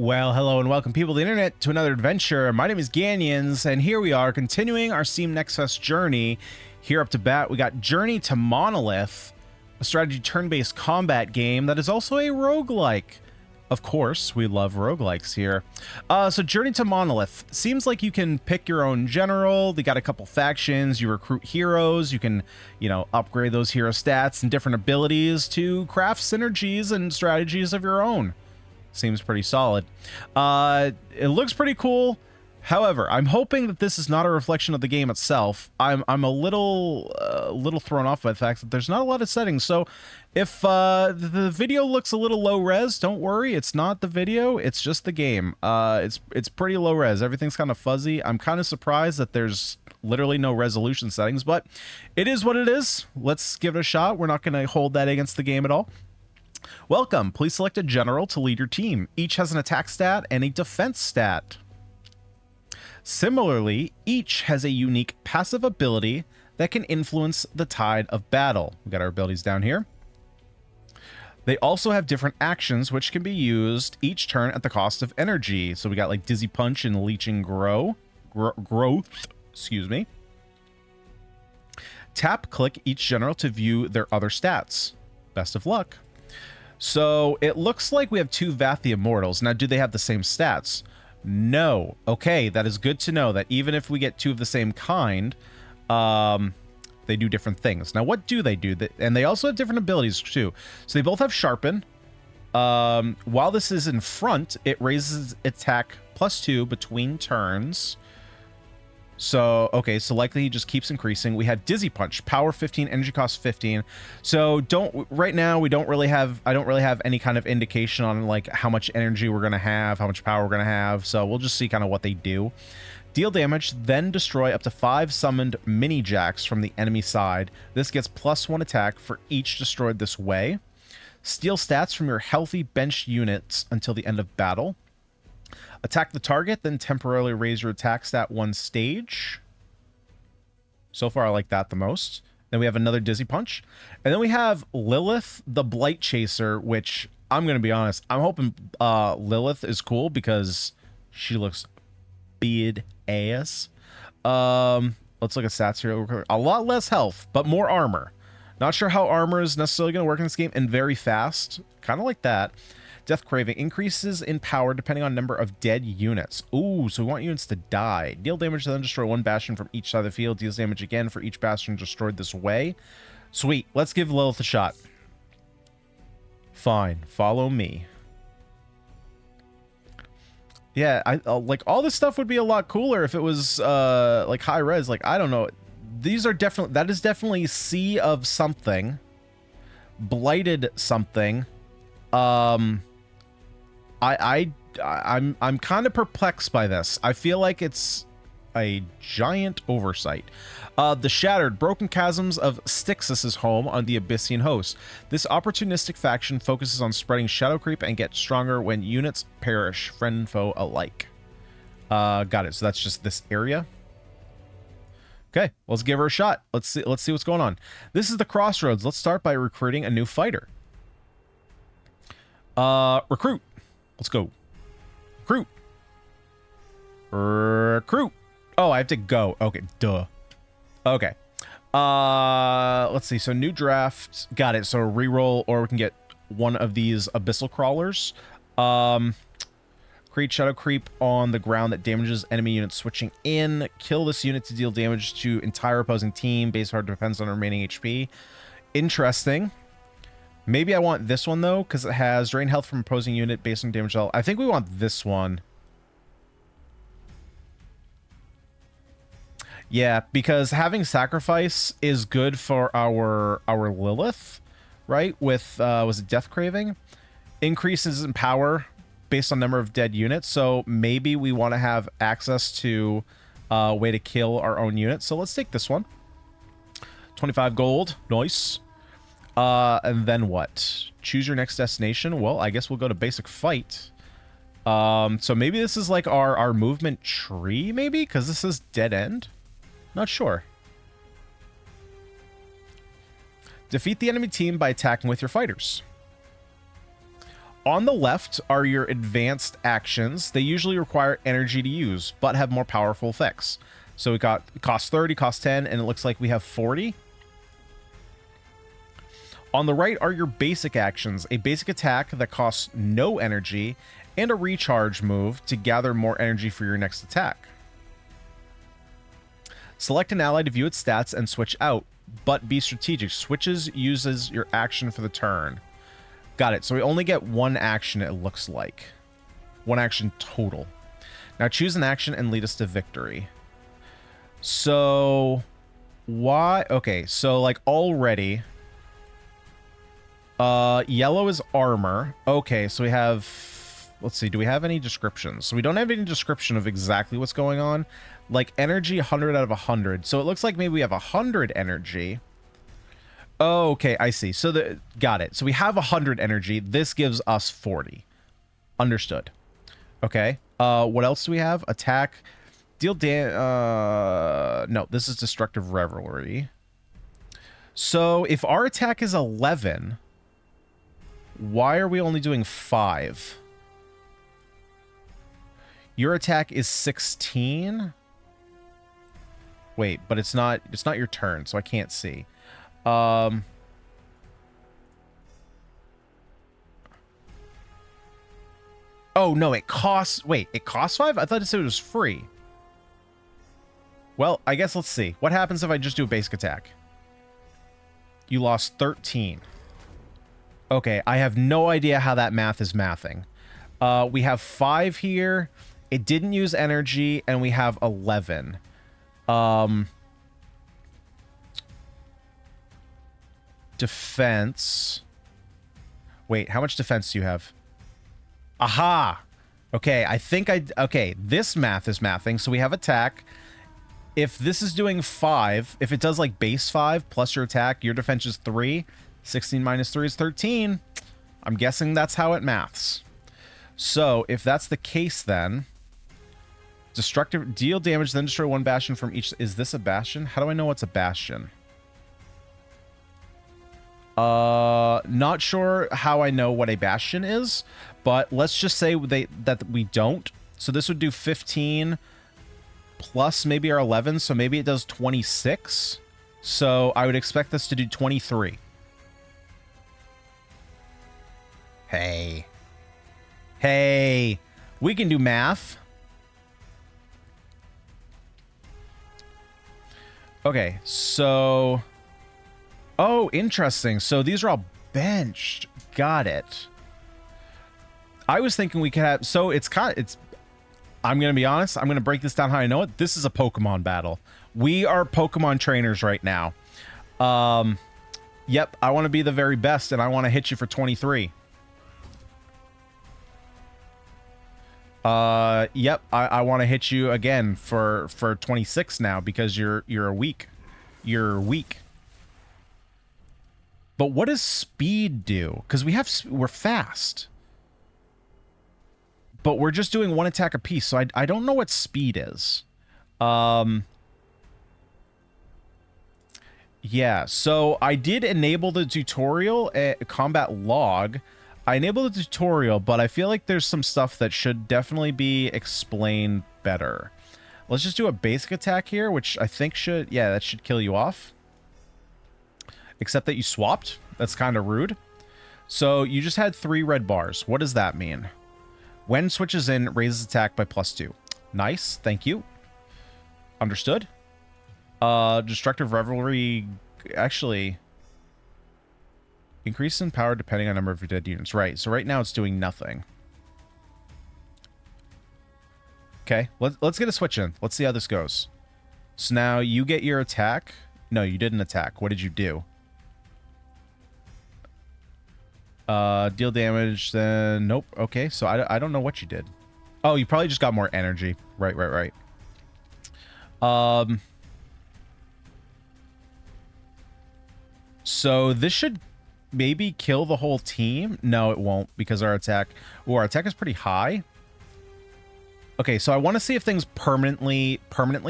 Well, hello and welcome, people of the internet, to another adventure. My name is Ganyonz, and here we are continuing our Steam Next Fest journey. Here up to bat, we got Journey to Monolith, a strategy turn-based combat game that is also a roguelike. Of course, we love roguelikes here. So Journey to Monolith. Seems like you can pick your own general. They got a couple factions. You recruit heroes. You can, upgrade those hero stats and different abilities to craft synergies and strategies of your own. Seems pretty solid. It looks pretty cool. However, I'm hoping that this is not a reflection of the game itself. I'm a little thrown off by the fact that there's not a lot of settings. So if the video looks a little low res, don't worry. It's not the video. It's just the game. It's pretty low res. Everything's kind of fuzzy. I'm kind of surprised that there's literally no resolution settings, but it is what it is. Let's give it a shot. We're not going to hold that against the game at all. Welcome. Please select a general to lead your team. Each has an attack stat and a defense stat. Similarly, each has a unique passive ability that can influence the tide of battle. We got our abilities down here. They also have different actions which can be used each turn at the cost of energy. So we got like Dizzy Punch and Leeching Growth. Excuse me. Tap click each general to view their other stats. Best of luck. So it looks like we have two Vath the Immortals. Now, do they have the same stats? No. Okay, that is good to know that even if we get two of the same kind, they do different things. Now, what do? And they also have different abilities too. So they both have Sharpen. While this is in front, it raises attack +2 between turns. So, okay, so likely he just keeps increasing. We have Dizzy Punch, power 15, energy cost 15. So right now I don't really have any kind of indication on like how much energy we're going to have, how much power we're going to have. So we'll just see kind of what they do. Deal damage, then destroy up to 5 summoned mini jacks from the enemy side. This gets +1 attack for each destroyed this way. Steal stats from your healthy bench units until the end of battle. Attack the target, then temporarily raise your attack stat 1 stage. So far, I like that the most. Then we have another Dizzy Punch. And then we have Lilith, the Blight Chaser, which, I'm going to be honest, I'm hoping Lilith is cool because she looks badass. Let's look at stats here. A lot less health, but more armor. Not sure how armor is necessarily going to work in this game, and very fast. Kind of like that. Death Craving increases in power depending on number of dead units. Ooh, so we want units to die. Deal damage, then destroy 1 bastion from each side of the field. Deals damage again for each bastion destroyed this way. Sweet. Let's give Lilith a shot. Fine. Follow me. Yeah, like all this stuff would be a lot cooler if it was like high res. Like, I don't know. These are definitely, that is definitely Sea of something. Blighted something. I'm kind of perplexed by this. I feel like it's a giant oversight. The shattered, broken chasms of Styx's home on the Abyssian host. This opportunistic faction focuses on spreading shadow creep and gets stronger when units perish, friend and foe alike. Got it. So that's just this area. Okay, let's give her a shot. Let's see what's going on. This is the Crossroads. Let's start by recruiting a new fighter. Recruit. Let's go. Recruit. Recruit. Oh, I have to go. Okay, duh. Okay. Let's see. So new draft. Got it. So reroll, or we can get one of these abyssal crawlers. Create shadow creep on the ground that damages enemy units switching in. Kill this unit to deal damage to entire opposing team. Base hard depends on remaining HP. Interesting. Maybe I want this one, though, because it has drain health from opposing unit based on damage level. I think we want this one. Yeah, because having sacrifice is good for our Lilith, right? With, was it Death Craving? Increases in power based on number of dead units. So maybe we want to have access to a way to kill our own units. So let's take this one. 25 gold. Nice. And then what? Choose your next destination. Well, I guess we'll go to basic fight. So maybe this is like our movement tree, maybe? Because this is dead end? Not sure. Defeat the enemy team by attacking with your fighters. On the left are your advanced actions. They usually require energy to use, but have more powerful effects. So we got cost 30, cost 10, and it looks like we have 40. On the right are your basic actions. A basic attack that costs no energy, and a recharge move to gather more energy for your next attack. Select an ally to view its stats and switch out, but be strategic. Switches uses your action for the turn. Got it. So we only get one action, it looks like. One action total. Now choose an action and lead us to victory. So why? Okay, so like already yellow is armor. Okay, so we have, let's see, do we have any descriptions? So we don't have any description of exactly what's going on. Like energy 100 out of 100. So it looks like maybe we have 100 energy. Oh, okay, I see. So got it. So we have 100 energy. This gives us 40. Understood. Okay. What else do we have? Attack. Deal no, this is Destructive Revelry. So if our attack is 11, why are we only doing 5? Your attack is 16. Wait, but it's not your turn, so I can't see. Oh no, it costs, wait, it costs 5? I thought it said it was free. Well, I guess let's see. What happens if I just do a basic attack? You lost 13. Okay, I have no idea how that math is mathing. We have 5 here. It didn't use energy, and we have 11. Defense. Wait, how much defense do you have? Aha! Okay, I think okay, this math is mathing, so we have attack. If this is doing 5, if it does like base 5 plus your attack, your defense is 3. 16 minus 3 is 13. I'm guessing that's how it maths. So, if that's the case then... Destructive... Deal damage, then destroy 1 bastion from each... Is this a bastion? How do I know what's a bastion? Not sure how I know what a bastion is, but let's just say that we don't. So this would do 15 plus maybe our 11, so maybe it does 26. So I would expect this to do 23. Hey. Hey. We can do math. Okay, so... Oh, interesting. So these are all benched. Got it. I was thinking we could have... So it's kind of... It's... I'm going to be honest. I'm going to break this down how I know it. This is a Pokemon battle. We are Pokemon trainers right now. Yep, I want to be the very best, and I want to hit you for 23. Yep, I want to hit you again for 26 now because you're weak. You're weak. But what does speed do? Because we're fast. But we're just doing 1 attack apiece, so I don't know what speed is. Yeah, so I did enable the tutorial, combat log. I enabled the tutorial, but I feel like there's some stuff that should definitely be explained better. Let's just do a basic attack here, which I think should... Yeah, that should kill you off. Except that you swapped. That's kind of rude. So you just had 3 red bars. What does that mean? When switches in, raises attack by +2. Nice. Thank you. Understood. Destructive Revelry... Actually... Increase in power depending on number of your dead units. Right. So right now it's doing nothing. Okay. Let's get a switch in. Let's see how this goes. So now you get your attack. No, you didn't attack. What did you do? Deal damage, then... Nope. Okay, so I don't know what you did. Oh, you probably just got more energy. Right. So this should maybe kill the whole team. No, it won't, because our attack... Ooh, our attack is pretty high. Okay, so I want to see if things permanently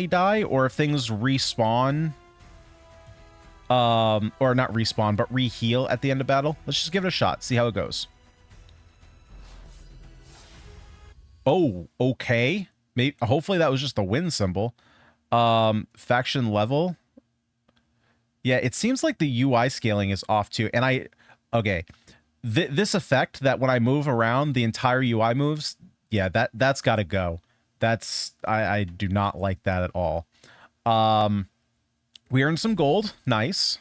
die, or if things respawn... or not respawn, but re-heal at the end of battle. Let's just give it a shot. See how it goes. Oh, okay. Maybe, hopefully that was just the win symbol. Faction level. Yeah, it seems like the UI scaling is off too. And okay. This effect that when I move around, the entire UI moves. Yeah, that's got to go. I do not like that at all. We earned some gold. Nice.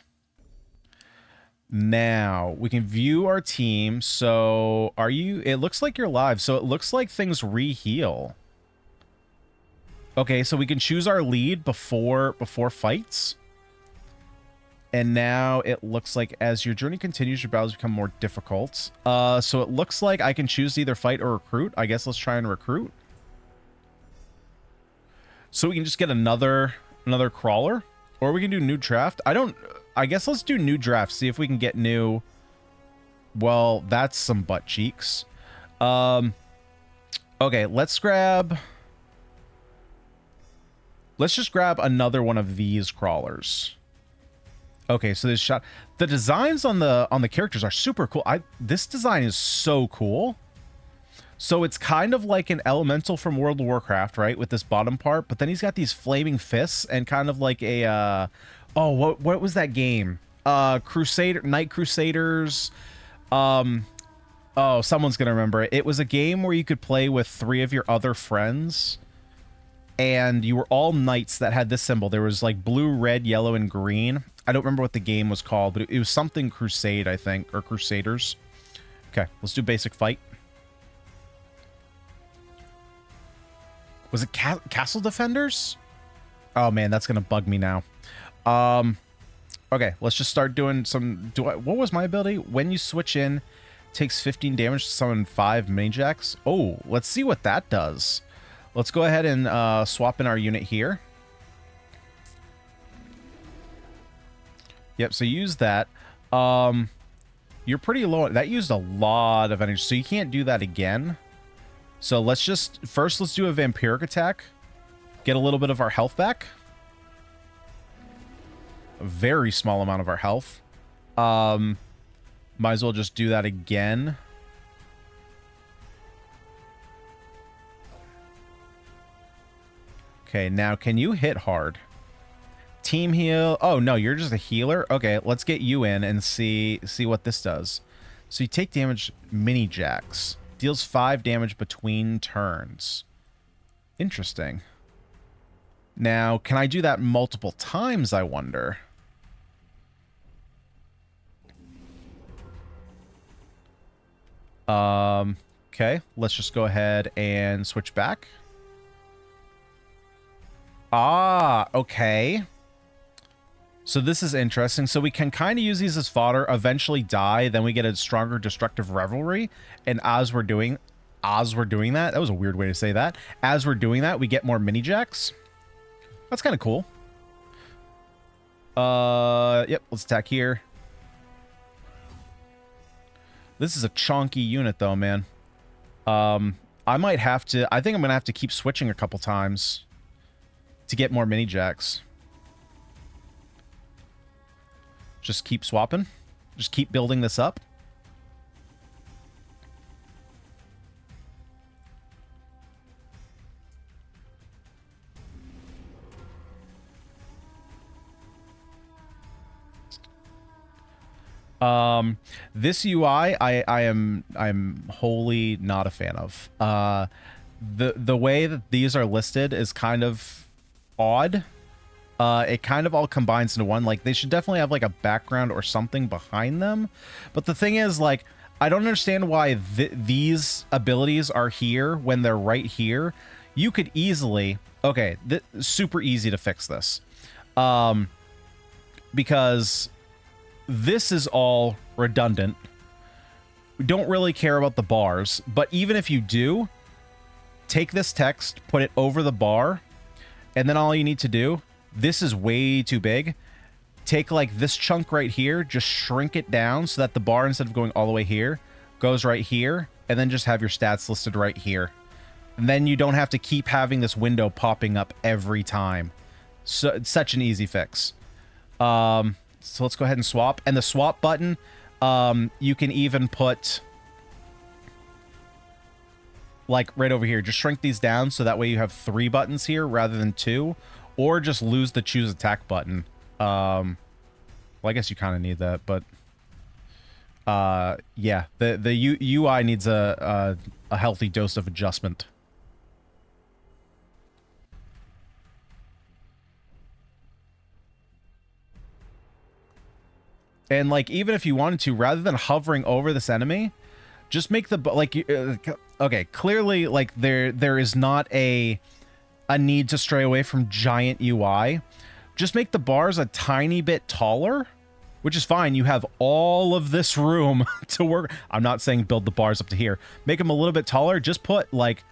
Now we can view our team. So it looks like you're live. So it looks like things re-heal. Okay, so we can choose our lead before fights. And now it looks like as your journey continues, your battles become more difficult. So it looks like I can choose to either fight or recruit. I guess let's try and recruit. So we can just get another crawler. Or we can do new draft. I guess let's do new draft. See if we can get new. Well, that's some butt cheeks. Okay, let's just grab another one of these crawlers. Okay, so this shot. The designs on the characters are super cool. This design is so cool. So it's kind of like an elemental from World of Warcraft, right? With this bottom part, but then he's got these flaming fists and kind of like a what was that game? Night Crusaders. Oh, someone's gonna remember it. It was a game where you could play with 3 of your other friends. And you were all knights that had this symbol. There was like blue, red, yellow, and green. I don't remember what the game was called, but it was something Crusade, I think, or Crusaders. Okay, let's do basic fight. Was it Castle Defenders? Oh man, that's gonna bug me now. Okay, let's just start doing some. What was my ability? When you switch in, takes 15 damage to summon 5 Maniacs. Oh, let's see what that does. Let's go ahead and swap in our unit here. Yep, so use that. You're pretty low. That used a lot of energy, so you can't do that again. So let's do a vampiric attack. Get a little bit of our health back. A very small amount of our health. Might as well just do that again. Okay, now can you hit hard? Team heal. Oh, no, you're just a healer? Okay, let's get you in and see what this does. So you take damage mini jacks. Deals 5 damage between turns. Interesting. Now, can I do that multiple times, I wonder? Okay, let's just go ahead and switch back. Ah, okay. So this is interesting. So we can kind of use these as fodder, eventually die, then we get a stronger destructive revelry. And as we're doing that was a weird way to say that. As we're doing that, we get more mini jacks. That's kind of cool. Yep, let's attack here. This is a chonky unit though, man. I think I'm gonna have to keep switching a couple times to get more mini jacks. Just keep swapping. Just keep building this up. This UI I'm wholly not a fan of. The way that these are listed is kind of odd. It kind of all combines into one. Like, they should definitely have like a background or something behind them. But the thing is, like, I don't understand why these abilities are here when they're right here. You could easily, okay, super easy to fix this. Because this is all redundant. We don't really care about the bars, but even if you do, take this text, put it over the bar, and then all you need to do, this is way too big. Take like this chunk right here, just shrink it down so that the bar, instead of going all the way here, goes right here, and then just have your stats listed right here. And then you don't have to keep having this window popping up every time. So it's such an easy fix. So let's go ahead and swap. And the swap button, you can even put... like right over here, just shrink these down so that way you have 3 buttons here rather than 2, or just lose the choose attack button. Well, I guess you kind of need that, but yeah, the UI needs a healthy dose of adjustment. And like, even if you wanted to, rather than hovering over this enemy, just make the like okay, clearly like there is not a need to stray away from giant UI. Just make the bars a tiny bit taller, which is fine. You have all of this room to work. I'm not saying build the bars up to here. Make them a little bit taller. Just put like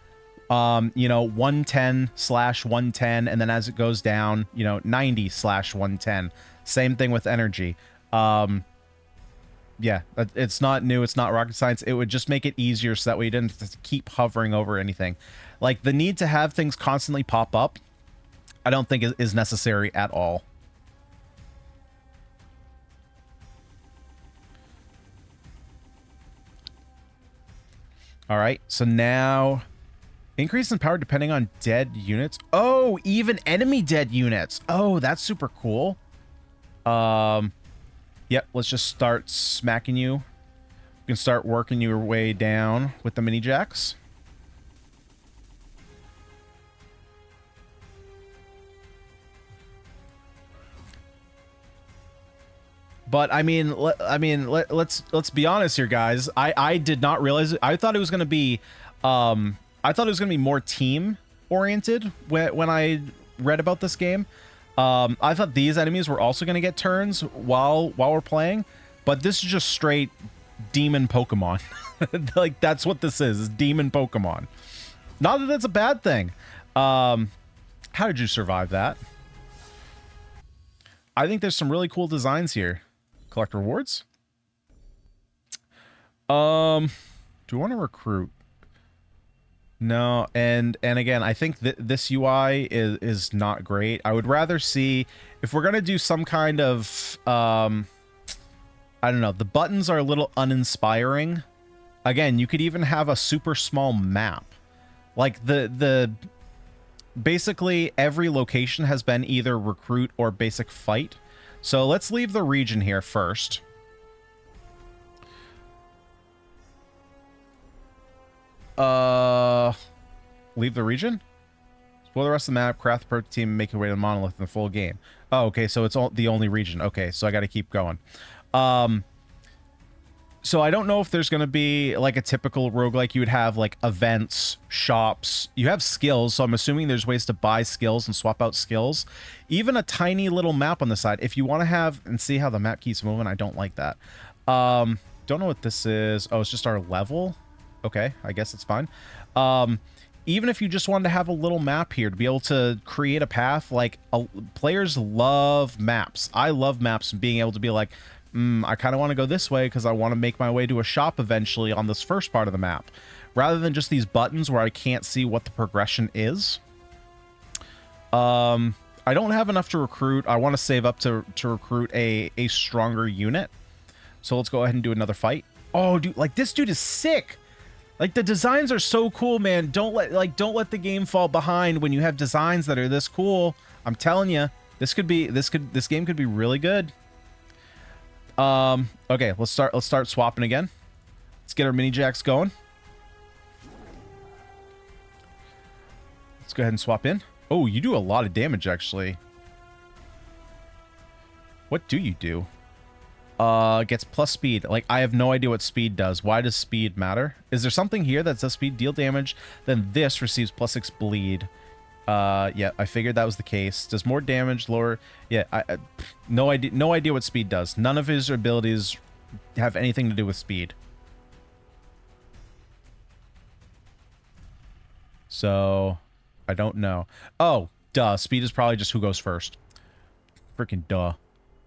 you know, 110/110, and then as it goes down, you know, 90/110. Same thing with energy. Yeah, it's not new, it's not rocket science. It would just make it easier so that way you didn't have to keep hovering over anything. Like, the need to have things constantly pop up, I don't think is necessary at all. All right, so now increase in power depending on dead units. Oh, even enemy dead units. Oh, that's super cool. Yep, let's just start smacking you. You can start working your way down with the mini jacks. But I mean, let's be honest here, guys. I did not realize it. I thought it was going to be more team oriented when I read about this game. I thought these enemies were also going to get turns while we're playing, but this is just straight demon Pokemon. Like, that's what this is demon Pokemon. Not that that's a bad thing. How did you survive that? I think there's some really cool designs here. Collect rewards. Do you want to recruit? No, and again, I think that this UI is not great. I would rather see, if we're gonna do some kind of I don't know, the buttons are a little uninspiring. Again, you could even have a super small map. Like the basically every location has been either recruit or basic fight. So let's leave the region here first. Leave the region? Explore the rest of the map, craft the proto team, make your way to Monolith in the full game. Oh, okay, so it's the only region. Okay, so I gotta keep going. So I don't know if there's gonna be like a typical roguelike. You would have like events, shops, you have skills, so I'm assuming there's ways to buy skills and swap out skills. Even a tiny little map on the side. If you want to have, and see how the map keeps moving, I don't like that. Don't know what this is. Oh, it's just our level. Okay, I guess it's fine. Even if you just wanted to have a little map here to be able to create a path, like players love maps. I love maps and being able to be like, I kind of want to go this way because I want to make my way to a shop eventually on this first part of the map, rather than just these buttons where I can't see what the progression is. I don't have enough to recruit. I want to save up to recruit a stronger unit. So let's go ahead and do another fight. Oh, dude, like this dude is sick. Like, the designs are so cool, man. Don't let the game fall behind when you have designs that are this cool. I'm telling you, this game could be really good. Okay, let's start swapping again. Let's get our mini jacks going. Let's go ahead and swap in. Oh, you do a lot of damage, actually. What do you do? Gets plus speed. Like, I have no idea what speed does. Why does speed matter? Is there something here that says speed deal damage? Then this receives +6 bleed. Yeah, I figured that was the case. Does more damage, lower... Yeah, no idea what speed does. None of his abilities have anything to do with speed. So, I don't know. Oh, duh. Speed is probably just who goes first. Freaking duh.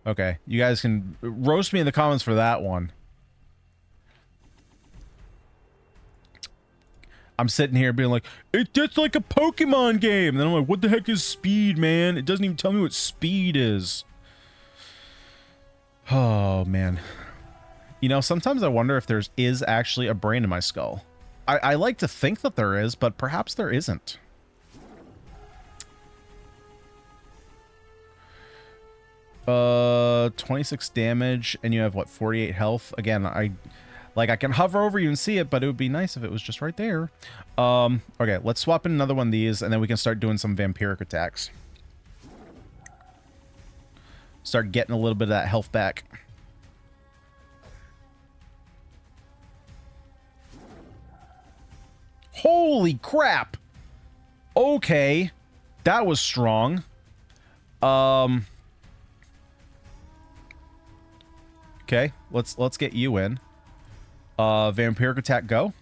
Okay, you guys can roast me in the comments for that one. I'm sitting here being like, it's just like a Pokemon game. And then I'm like, what the heck is speed, man? It doesn't even tell me what speed is. Oh, man. You know, sometimes I wonder if is actually a brain in my skull. I like to think that there is, but perhaps there isn't. 26 damage, and you have, what, 48 health? Again, I can hover over you and see it, but it would be nice if it was just right there. Okay, let's swap in another one of these, and then we can start doing some vampiric attacks. Start getting a little bit of that health back. Holy crap! Okay, that was strong. Okay, let's get you in. Vampiric attack, go.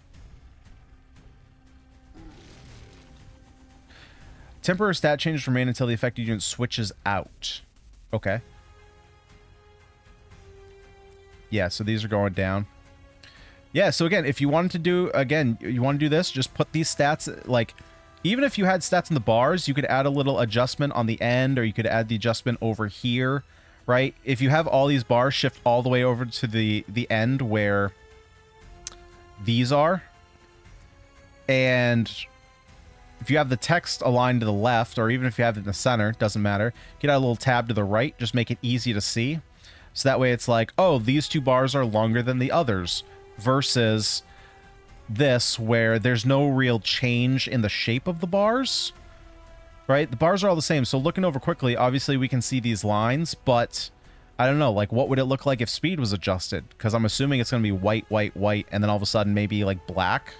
Temporary stat changes remain until the affected unit switches out. Okay. Yeah, so these are going down. Yeah, so again, if you wanted to do, again, you want to do this, just put these stats, like, even if you had stats in the bars, you could add a little adjustment on the end, or you could add the adjustment over here, right? If you have all these bars, shift all the way over to the end where these are. And if you have the text aligned to the left, or even if you have it in the center, doesn't matter. Get out a little tab to the right, just make it easy to see. So that way it's like, oh, these two bars are longer than the others, versus this where there's no real change in the shape of the bars, right? The bars are all the same. So looking over quickly, obviously we can see these lines, but I don't know, like, what would it look like if speed was adjusted? Because I'm assuming it's going to be white, white, white, and then all of a sudden maybe like black,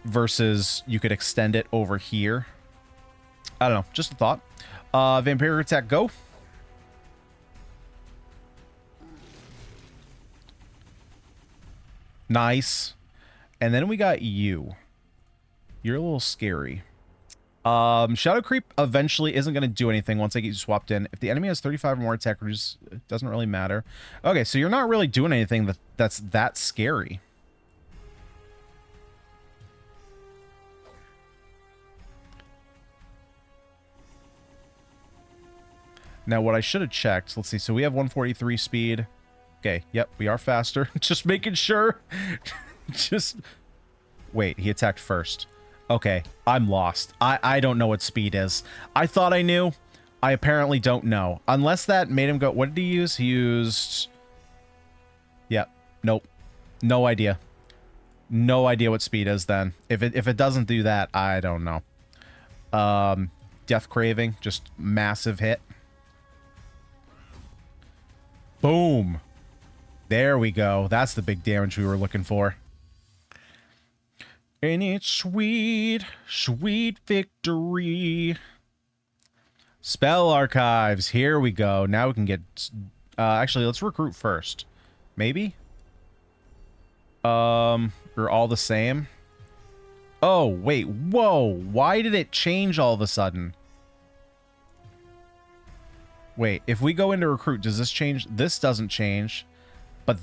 versus you could extend it over here. I don't know, just a thought. Vampiric attack, go. Nice. And then we got you. You're a little scary. Shadow creep eventually isn't going to do anything once I get you swapped in. If the enemy has 35 or more attackers, it doesn't really matter. Okay, so you're not really doing anything that's that scary. Now, what I should have checked, let's see. So we have 143 speed. Okay, yep, we are faster. Just making sure. Just wait, he attacked first. Okay, I'm lost. I don't know what speed is. I thought I knew. I apparently don't know. Unless that made him go... What did he use? He used... Yep. Nope. No idea. No idea what speed is then. If it doesn't do that, I don't know. Death Craving. Just massive hit. Boom. There we go. That's the big damage we were looking for. And it's sweet, sweet victory. Spell archives. Here we go. Now we can get... actually, let's recruit first. Maybe? We're all the same. Oh, wait. Whoa. Why did it change all of a sudden? Wait, if we go into recruit, does this change? This doesn't change. But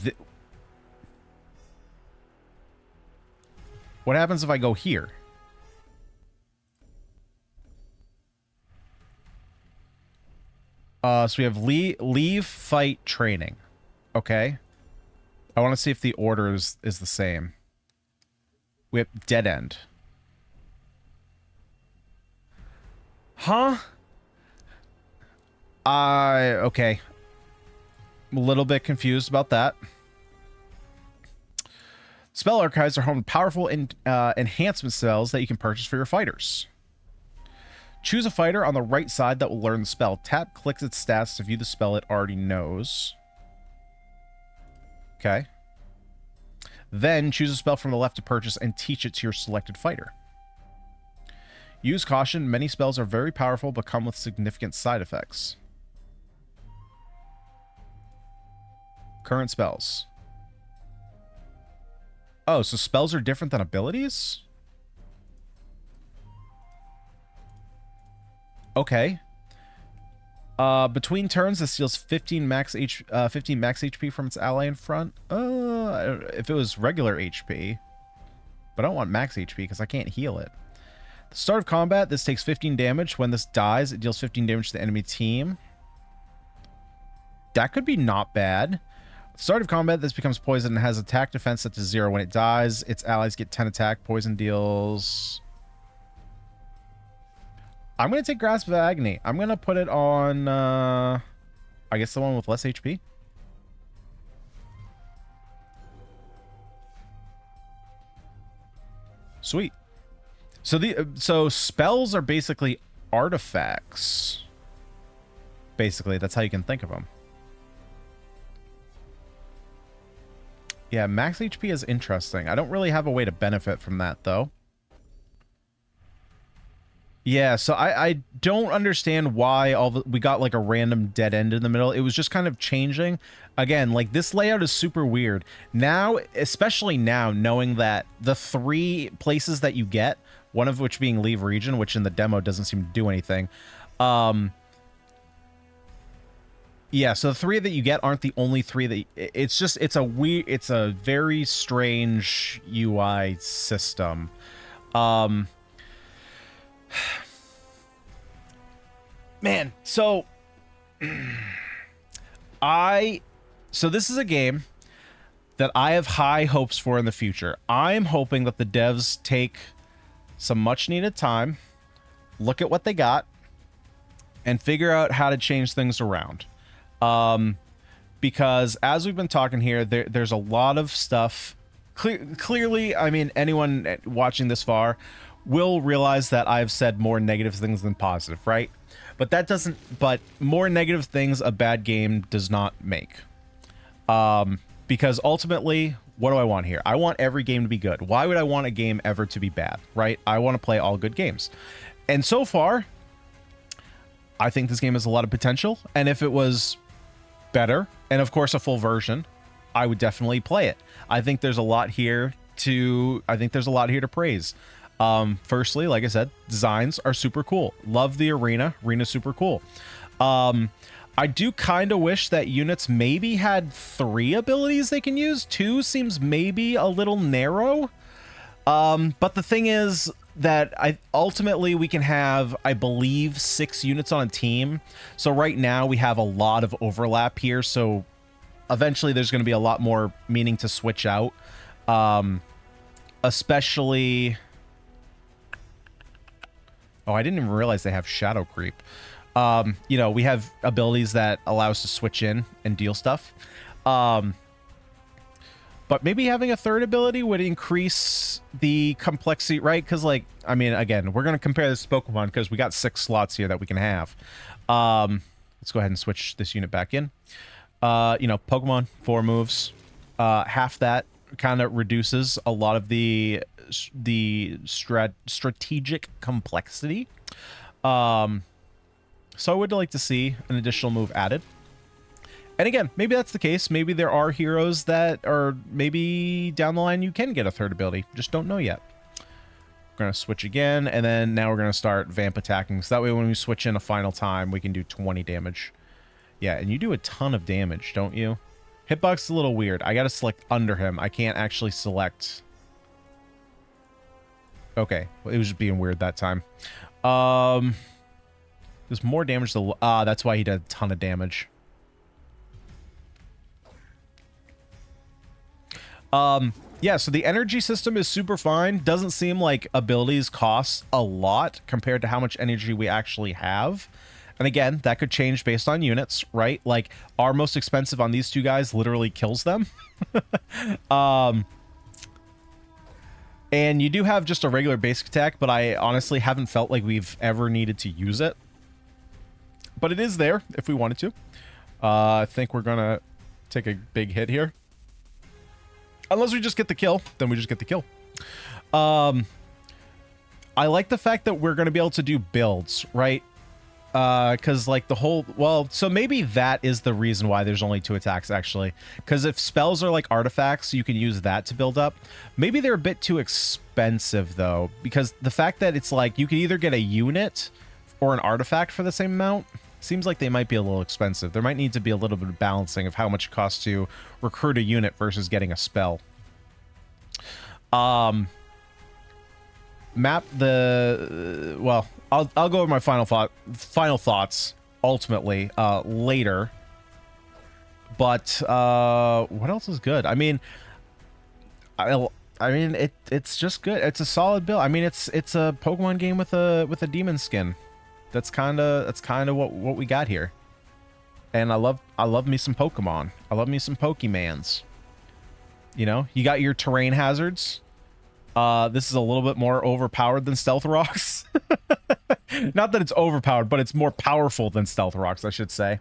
what happens if I go here? So we have leave, fight, training. Okay. I want to see if the order is the same. We have dead end. Huh? Okay. I'm a little bit confused about that. Spell archives are home to powerful enhancement spells that you can purchase for your fighters. Choose a fighter on the right side that will learn the spell. Tap clicks its stats to view the spell it already knows. Okay. Then choose a spell from the left to purchase and teach it to your selected fighter. Use caution. Many spells are very powerful but come with significant side effects. Current spells. Oh, so spells are different than abilities? Okay. Between turns, this deals 15 max HP from its ally in front. If it was regular HP. But I don't want max HP because I can't heal it. The start of combat, this takes 15 damage. When this dies, it deals 15 damage to the enemy team. That could be not bad. Start of combat, this becomes poison and has attack defense set to 0. When it dies, its allies get 10 attack. Poison deals... I'm going to take Grasp of Agony. I'm going to put it on, I guess the one with less HP. Sweet. So spells are basically artifacts. Basically, that's how you can think of them. Yeah, max HP is interesting. I don't really have a way to benefit from that, though. Yeah, so I don't understand why we got like a random dead end in the middle. It was just kind of changing. Again, like this layout is super weird. Now, especially now, knowing that the 3 places that you get, one of which being leave region, which in the demo doesn't seem to do anything. Yeah, so the 3 that you get aren't the only 3 that... It's a very strange UI system. Man, so... So this is a game that I have high hopes for in the future. I'm hoping that the devs take some much-needed time, look at what they got, and figure out how to change things around. Because as we've been talking here, there's a lot of stuff. Clearly, I mean, anyone watching this far will realize that I've said more negative things than positive, right? But more negative things a bad game does not make. Because ultimately, what do I want here? I want every game to be good. Why would I want a game ever to be bad, right? I want to play all good games. And so far, I think this game has a lot of potential. And if it was better, and of course a full version, I would definitely play it. I think there's a lot here to praise. Firstly, like I said, designs are super cool. Love the arena. Arena's super cool. I do kind of wish that units maybe had 3 abilities they can use. 2 seems maybe a little narrow. But the thing is that ultimately we can have, I believe, 6 units on a team. So right now we have a lot of overlap here. So eventually there's going to be a lot more meaning to switch out. Especially... Oh, I didn't even realize they have shadow creep. You know, we have abilities that allow us to switch in and deal stuff. But maybe having a 3rd ability would increase the complexity, right? Because, like, I mean, again, we're going to compare this to Pokemon because we got 6 slots here that we can have. Let's go ahead and switch this unit back in. You know, Pokemon, 4 moves. Half that kind of reduces a lot of the strategic complexity. So I would like to see an additional move added. And again, maybe that's the case. Maybe there are heroes that are maybe down the line you can get a 3rd ability. Just don't know yet. We're going to switch again, and then now we're going to start vamp attacking. So that way when we switch in a final time, we can do 20 damage. Yeah, and you do a ton of damage, don't you? Hitbox is a little weird. I got to select under him. I can't actually select... Okay, well, it was just being weird that time. There's more damage to... that's why he did a ton of damage. Yeah, so the energy system is super fine. Doesn't seem like abilities cost a lot compared to how much energy we actually have. And again, that could change based on units, right? Like, our most expensive on these 2 guys literally kills them. And you do have just a regular basic attack, but I honestly haven't felt like we've ever needed to use it. But it is there if we wanted to. I think we're going to take a big hit here. Unless we just get the kill, then we just get the kill. I like the fact that we're going to be able to do builds, right? Because like the whole... Well, so maybe that is the reason why there's only 2 attacks, actually. Because if spells are like artifacts, you can use that to build up. Maybe they're a bit too expensive, though. Because the fact that it's like you can either get a unit or an artifact for the same amount seems like they might be a little expensive. There might need to be a little bit of balancing of how much it costs to recruit a unit versus getting a spell. Map the... Well, I'll go over my final thoughts ultimately later. But what else is good? I mean, it's just good. It's a solid build. I mean, it's a Pokemon game with a demon skin. That's kind of what we got here. And I love me some Pokemon. I love me some Pokemans. You know, you got your terrain hazards. This is a little bit more overpowered than Stealth Rocks. Not that it's overpowered, but it's more powerful than Stealth Rocks, I should say.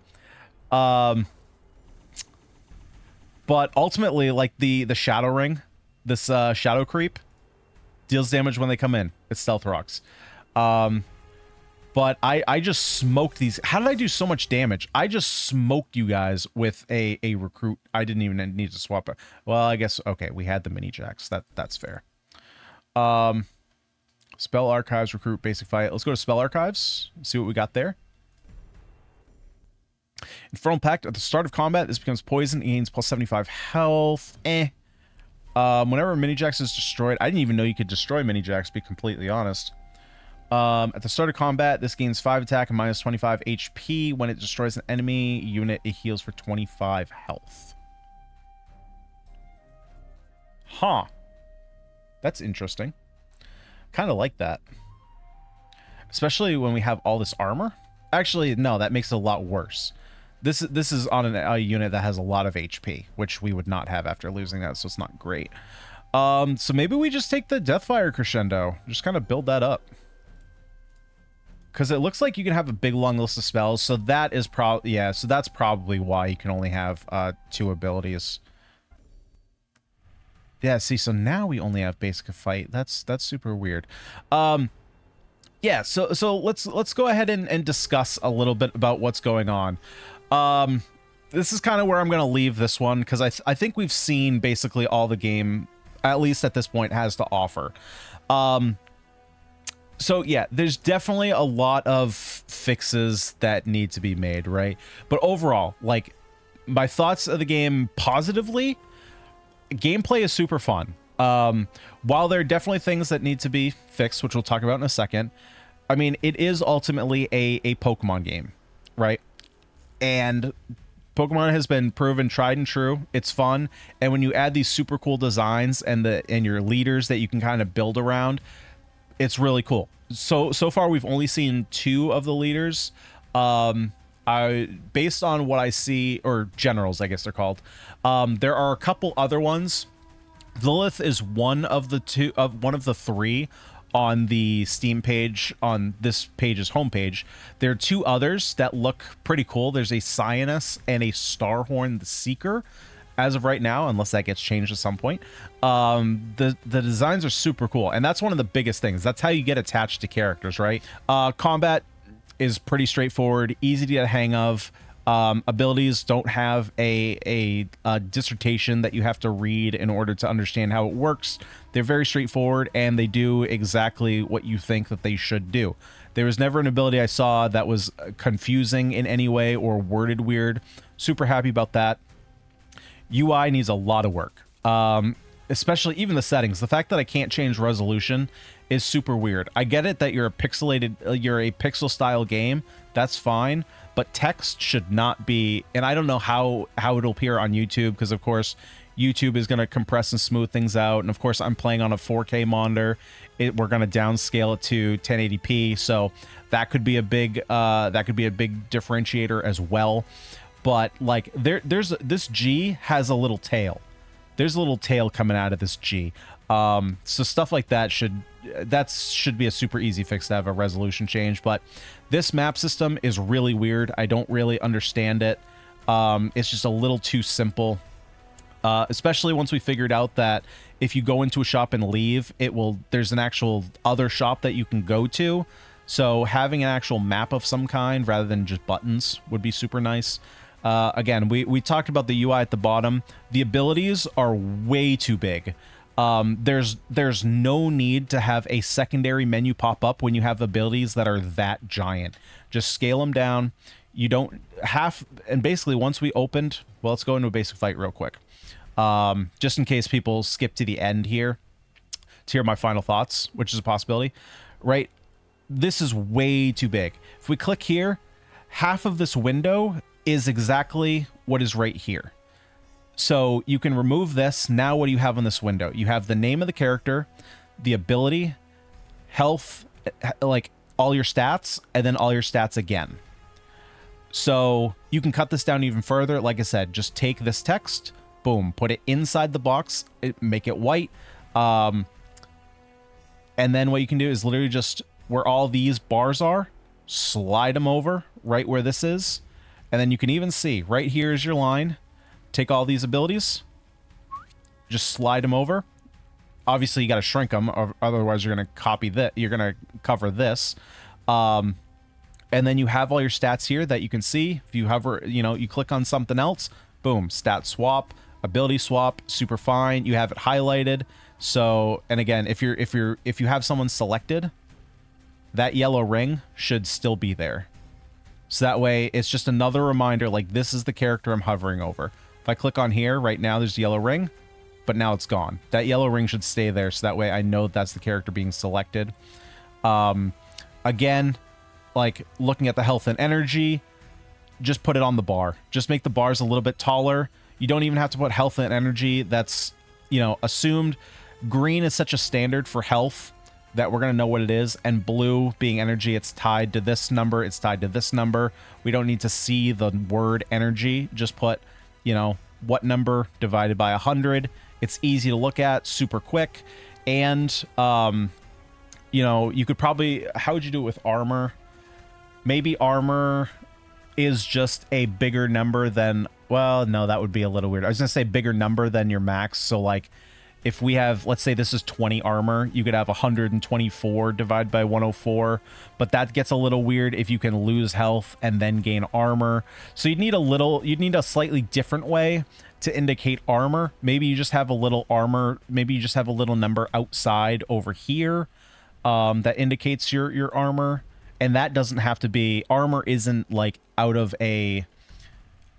But ultimately, like the Shadow Ring, this Shadow Creep, deals damage when they come in. It's Stealth Rocks. But I just smoked these. How did I do so much damage? I just smoked you guys with a recruit. I didn't even need to swap it. Well, I guess, okay, we had the mini jacks. That's fair. Spell Archives, recruit, basic fight. Let's go to Spell Archives, see what we got there. Infernal Pact. At the start of combat, this becomes poison. It gains plus 75 health. Whenever a mini jacks is destroyed, I didn't even know you could destroy mini jacks, to be completely honest. At the start of combat, this gains 5 attack and minus 25 HP. When it destroys an enemy unit, it heals for 25 health. Huh. That's interesting. Kind of like that. Especially when we have all this armor. Actually, no, that makes it a lot worse. This is on a unit that has a lot of HP, which we would not have after losing that, so it's not great. So maybe we just take the Deathfire Crescendo. Just kind of build that up. Because it looks like you can have a big long list of spells, so that is probably, yeah, so that's probably why you can only have 2 abilities. Yeah, see, so now we only have basic fight. That's super weird. Yeah, so let's go ahead and discuss a little bit about what's going on. This is kind of where I'm going to leave this one, because I think we've seen basically all the game, at least at this point, has to offer. So yeah, there's definitely a lot of fixes that need to be made, right? But overall, like, my thoughts of the game positively, gameplay is super fun. While there are definitely things that need to be fixed, which we'll talk about in a second, I mean, it is ultimately a Pokemon game, right? And Pokemon has been proven tried and true. It's fun, and when you add these super cool designs and your leaders that you can kind of build around, it's really cool. So far we've only seen 2 of the leaders. Based on what I see, or generals, I guess they're called. There are a couple other ones. Lilith is one of the 3 on the Steam page, on this page's homepage. There are 2 others that look pretty cool. There's a Cyanus and a Starhorn the Seeker. As of right now, unless that gets changed at some point, the designs are super cool, and that's one of the biggest things. That's how you get attached to characters, right? Combat is pretty straightforward, easy to get a hang of. Abilities don't have a dissertation that you have to read in order to understand how it works. They're very straightforward, and they do exactly what you think that they should do. There was never an ability I saw that was confusing in any way or worded weird. Super happy about that. UI needs a lot of work, especially even the settings. The fact that I can't change resolution is super weird. I get it that you're a pixel style game. That's fine, but text should not be, and I don't know how it'll appear on YouTube, because of course YouTube is going to compress and smooth things out, and of course I'm playing on a 4K monitor. We're going to downscale it to 1080p, so that could be a big differentiator as well. But like there's this G has a little tail. There's a little tail coming out of this G. So stuff like that should be a super easy fix to have a resolution change. But this map system is really weird. I don't really understand it. It's just a little too simple. Especially once we figured out that if you go into a shop and leave, there's an actual other shop that you can go to. So having an actual map of some kind rather than just buttons would be super nice. Again, we talked about the UI at the bottom. The abilities are way too big. There's no need to have a secondary menu pop up when you have abilities that are that giant. Just scale them down. You don't have, and basically once we opened, well, let's go into a basic fight real quick. Just in case people skip to the end here to hear my final thoughts, which is a possibility, right? This is way too big. If we click here, half of this window is exactly what is right here. So you can remove this. Now what do you have on this window? You have the name of the character, the ability, health, like all your stats, and then all your stats again. So you can cut this down even further. Like I said, just take this text, boom, put it inside the box, make it white. And then what you can do is literally just where all these bars are, slide them over right where this is. And then you can even see right here is your line. Take all these abilities, just slide them over. Obviously, you got to shrink them, or otherwise you're going to copy that. You're going to cover this. And then you have all your stats here that you can see. If you hover, you click on something else, boom, stat swap, ability swap, super fine. You have it highlighted. So, and again, if you have someone selected, that yellow ring should still be there. So that way, it's just another reminder, like this is the character I'm hovering over. If I click on here, right now there's a yellow ring, but now it's gone. That yellow ring should stay there, so that way I know that's the character being selected. Again, like looking at the health and energy, just put it on the bar. Just make the bars a little bit taller. You don't even have to put health and energy. That's, assumed. Green is such a standard for health that we're going to know what it is. And blue being energy, it's tied to this number. It's tied to this number. We don't need to see the word energy. Just put, what number divided by 100. It's easy to look at, super quick. And, you could probably, how would you do it with armor? Maybe armor is just a bigger number than, well, no, that would be a little weird. I was going to say bigger number than your max. So like if we have, let's say this is 20 armor, you could have 124 divided by 104, but that gets a little weird if you can lose health and then gain armor. So you'd need a slightly different way to indicate armor. Maybe you just have a little armor. Maybe you just have a little number outside over here that indicates your armor. And that doesn't have to be, armor isn't like out of a,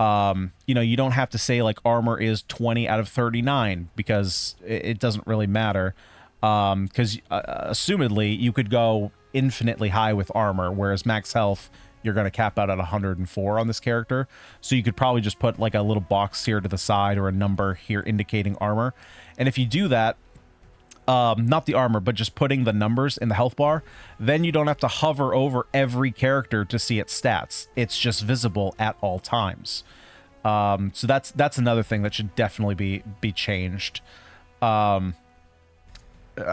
you don't have to say like armor is 20 out of 39 because it doesn't really matter. Because assumedly you could go infinitely high with armor, whereas max health, you're going to cap out at 104 on this character. So you could probably just put like a little box here to the side or a number here indicating armor. And if you do that, not the armor, but just putting the numbers in the health bar, then you don't have to hover over every character to see its stats. It's just visible at all times. So that's another thing that should definitely be changed. I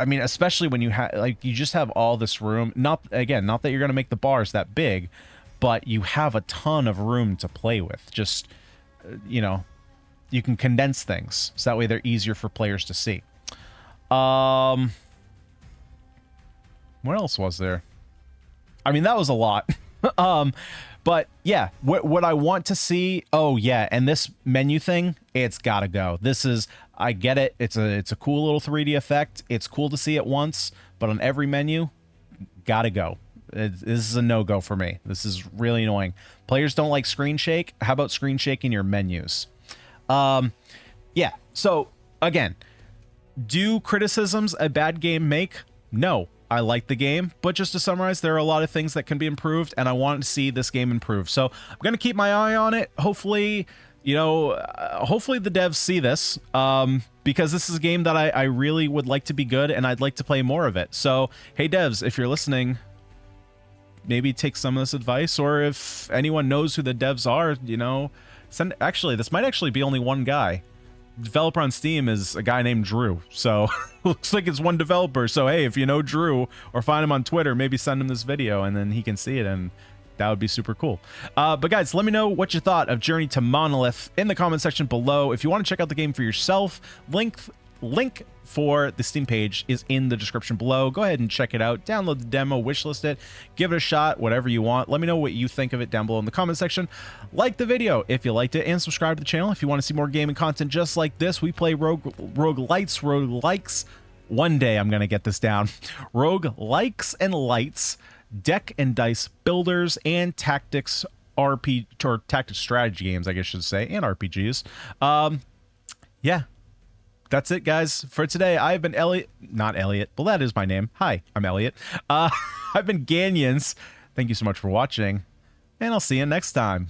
mean, especially when you you just have all this room. Not that you're going to make the bars that big, but you have a ton of room to play with. Just, you can condense things so that way they're easier for players to see. What else was there? I mean, that was a lot. But yeah, what I want to see, oh yeah, and this menu thing, it's gotta go. This is, I get it, it's a cool little 3D effect. It's cool to see it once, but on every menu, gotta go. This is a no-go for me. This is really annoying. Players don't like screen shake. How about screen shake in your menus? Yeah, so again, do criticisms a bad game make? No. I like the game, but just to summarize, there are a lot of things that can be improved, and I want to see this game improve. So I'm going to keep my eye on it. Hopefully, hopefully the devs see this, because this is a game that I really would like to be good, and I'd like to play more of it. So, hey devs, if you're listening, maybe take some of this advice, or if anyone knows who the devs are, send. Actually, this might actually be only one guy. Developer on Steam is a guy named Drew, so looks like it's one developer. So hey, if you know Drew or find him on Twitter, maybe send him this video and then he can see it, and that would be super cool. But guys, let me know what you thought of Journey to Monolith in the comment section below. If you want to check out the game for yourself, link for the Steam page is in the description below. Go ahead and check it out, download the demo, wishlist it, give it a shot, whatever you want. Let me know what you think of it down below in the comment section. Like the video if you liked it, and subscribe to the channel if you want to see more gaming content just like this. We play roguelikes. One day I'm going to get this down. Roguelikes and lights, deck and dice builders, and tactics strategy games, I guess I should say, and RPGs. Yeah. That's it, guys, for today. I've been not Elliot, well, that is my name. Hi, I'm Elliot. I've been Ganyonz. Thank you so much for watching, and I'll see you next time.